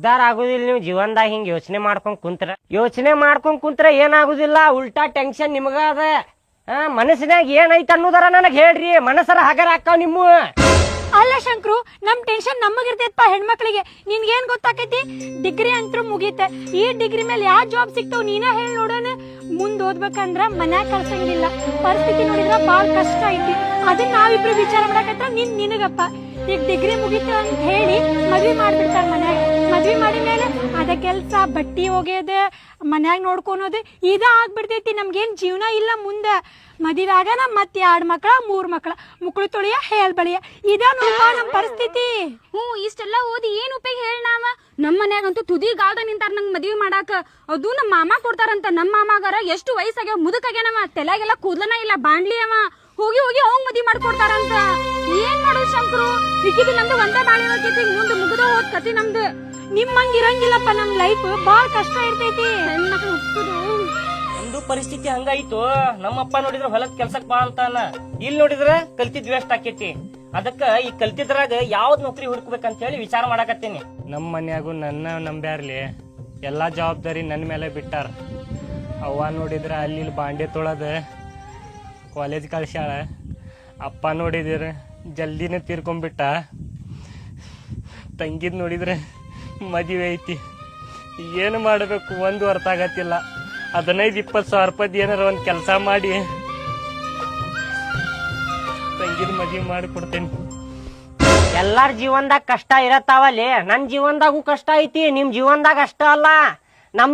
ಉದ್ಧಾರ ಆಗುದಿಲ್ಲ. ನೀವು ಜೀವನದಾಗ ಹಿಂಗ್ ಯೋಚನೆ ಮಾಡ್ಕೊಂಡ್ ಕುಂತ್ರ ಏನಾಗುದಿಲ್ಲ, ಉಲ್ಟಾ ಟೆನ್ಷನ್ ನಿಮಗ ಅದ. ಮನಸ್ಸಿನಾಗ ಏನೈತ ಅನ್ನೋದರ ನನಗ್ ಹೇಳ್ರಿ, ಮನಸ್ಸರ ಹಗರ ಹಾಕಾವ್ ನಿಮ್ಮ. ಅಲ್ಲ ಶಂಕ್ರು, ನಮ್ ಟೆನ್ಷನ್ ನಮಗಿರ್ತೈತಪ್ಪ ಹೆಣ್ಮಕ್ಳಿಗೆ. ನಿನ್ಗೇನ್ ಗೊತ್ತಾಕೈತಿ? ಡಿಗ್ರಿ ಅಂತೂ ಮುಗೀತ. ಈ ಡಿಗ್ರಿ ಮೇಲೆ ಯಾವ ಜಾಬ್ ಸಿಗ್ತಾವ್ ನೀನ ಹೇಳಿ ನೋಡೋಣ. ಮುಂದ್ ಓದ್ಬೇಕಂದ್ರ ಮನ್ಯಾಗ ಕಳ್ಸಂಗಿಲ್ಲ, ಪರಿಸ್ಥಿತಿ ನೋಡಿದ್ರ ಬಾಳ್ ಕಷ್ಟ ಐತಿ. ಅದನ್ನ ನಾವಿಬ್ರು ವಿಚಾರ ಮಾಡಕತ್ರ ನಿನಗಪ್ಪ ಈಗ ಡಿಗ್ರಿ ಮುಗೀತ ಅಂತ ಹೇಳಿ ಮದ್ವಿ ಮಾಡ್ಬಿಡ್ತಾರ ಮನ್ಯಾಗ. ಮದ್ವಿ ಮಾಡಿದ್ಮೇಲೆ ಅದ ಕೆಲ್ಸ, ಬಟ್ಟಿ ಒಗೆಯೋದ, ಮನ್ಯಾಗ ನೋಡ್ಕೊಳೋದು ಇದ ಆಗ್ಬಿಡ್ತೈತಿ. ನಮ್ಗೇನ್ ಜೀವನ ಇಲ್ಲ ಮುಂದ. ಮದುವೆಯಾಗ ಮತ್ 2 ಮಕ್ಳ 3 ಮಕ್ಳ, ಮುಕ್ಳು ತೊಳಿಯ ಹೇಲ್ ಬಳಿಯ, ಇದ ನೋಡ್ಪ ನಮ್ ಪರಿಸ್ಥಿತಿ. ಇಷ್ಟೆಲ್ಲ ಓದಿ ಏನ್ ಉಪಯೋಗ ಹೇಳ ನಾವ? ನಮ್ ಮನ್ಯಾಗಂತೂ ತುದಿಗಾಲ್ದ ನಿಂತಾರ ನಂಗ್ ಮದ್ವಿ ಮಾಡಾಕ. ಅದು ನಮ್ಮ ಮಾಮ ಕೊಡ್ತಾರಂತ. ನಮ್ಮ ಮಾಮಾಗಾರ ಎಷ್ಟು ವಯಸ್ಸಾಗ್ಯಾವ, ಮುದುಕಾಗ್ಯಾನವ, ತಲೆಗೆಲ್ಲ ಕೂದ್ಲನ ಇಲ್ಲ, ಬಾಂಡ್ಲಿ ಅವ. ಹೋಗಿ ಅವಂಗ್ ಮದ್ವಿ ಮಾಡ್ಕೊಡ್ತಾರಂತ. ಏನ್ ಮಾಡೋದು ಶಂಕರು? ಇಕ್ಕಿದ್ ನಮ್ದು ಒಂದೇ ಬಾಳಿ ಹೋಗೈತಿ, ಮುಂದ್ ಮುಗ್ದ ಹೋದ್ ಕತಿ ನಮ್ದು. ನಿಮ್ಮಂಗ್ ಇರಂಗಿಲ್ಲಪ್ಪ, ನಮ್ ಲೈಫ್ ಬಾಳ್ ಕಷ್ಟ ಇರ್ತೈತಿ. ಹೆಣ್ಮಕ್ಳು ಹುಟ್ಟುದು ನಮ್ದು ಪರಿಸ್ಥಿತಿ ಹಂಗಾಯ್ತು. ನಮ್ಮಪ್ಪ ನೋಡಿದ್ರ ಹೊಲಕ್ ಕೆಲ್ಸಕ್ ಬಾ ಅಂತಾನ, ಇಲ್ಲಿ ನೋಡಿದ್ರ ಕಲ್ತಿದ್ ವೇಸ್ಟ್ ಆಕೇತಿ. ಅದಕ್ಕ ಈ ಕಲ್ತಿದ್ರಾಗ ಯಾವ್ದ್ ನೌಕರಿ ಹುಡುಕ್ಬೇಕಂತ ಹೇಳಿ ವಿಚಾರ ಮಾಡಾಕತ್ತೀನಿ. ನಮ್ಮ ಮನ್ಯಾಗು ನನ್ನ ನಂಬ್ಯಾರ್ಲಿ, ಎಲ್ಲಾ ಜವಾಬ್ದಾರಿ ನನ್ ಮೇಲೆ ಬಿಟ್ಟಾರ. ಅವ್ವ ನೋಡಿದ್ರ ಅಲ್ಲಿ ಬಾಂಡೆ ತೊಳದ ಕಾಲೇಜ್ ಕಳ್ಸ್ಯಾಳ. ಅಪ್ಪ ನೋಡಿದ್ರ ಜಲ್ದಿನೇ ತೀರ್ಕೊಂಡ್ಬಿಟ್ಟ. ತಂಗಿದ್ ನೋಡಿದ್ರೆ ಮದುವೆ ಐತಿ. ಏನು ಮಾಡಬೇಕು ಒಂದು ಅರ್ಥ ಆಗತ್ತಿಲ್ಲ. 15-20 ಸಾವಿರ ರೂಪಾಯಿ ಏನಾರ ಒಂದ್ ಕೆಲಸ ಮಾಡಿ ತಂಗಿದ್ ಮದುವೆ ಮಾಡಿ ಕೊಡ್ತೇನೆ. ಎಲ್ಲಾರ ಜೀವನದಾಗ ಕಷ್ಟ ಇರತ್ತಾವಲ್ಲಿ, ನನ್ ಜೀವನದಾಗೂ ಕಷ್ಟ ಐತಿ, ನಿಮ್ ಜೀವನದಾಗ ಅಷ್ಟ ಅಲ್ಲ. ನಮ್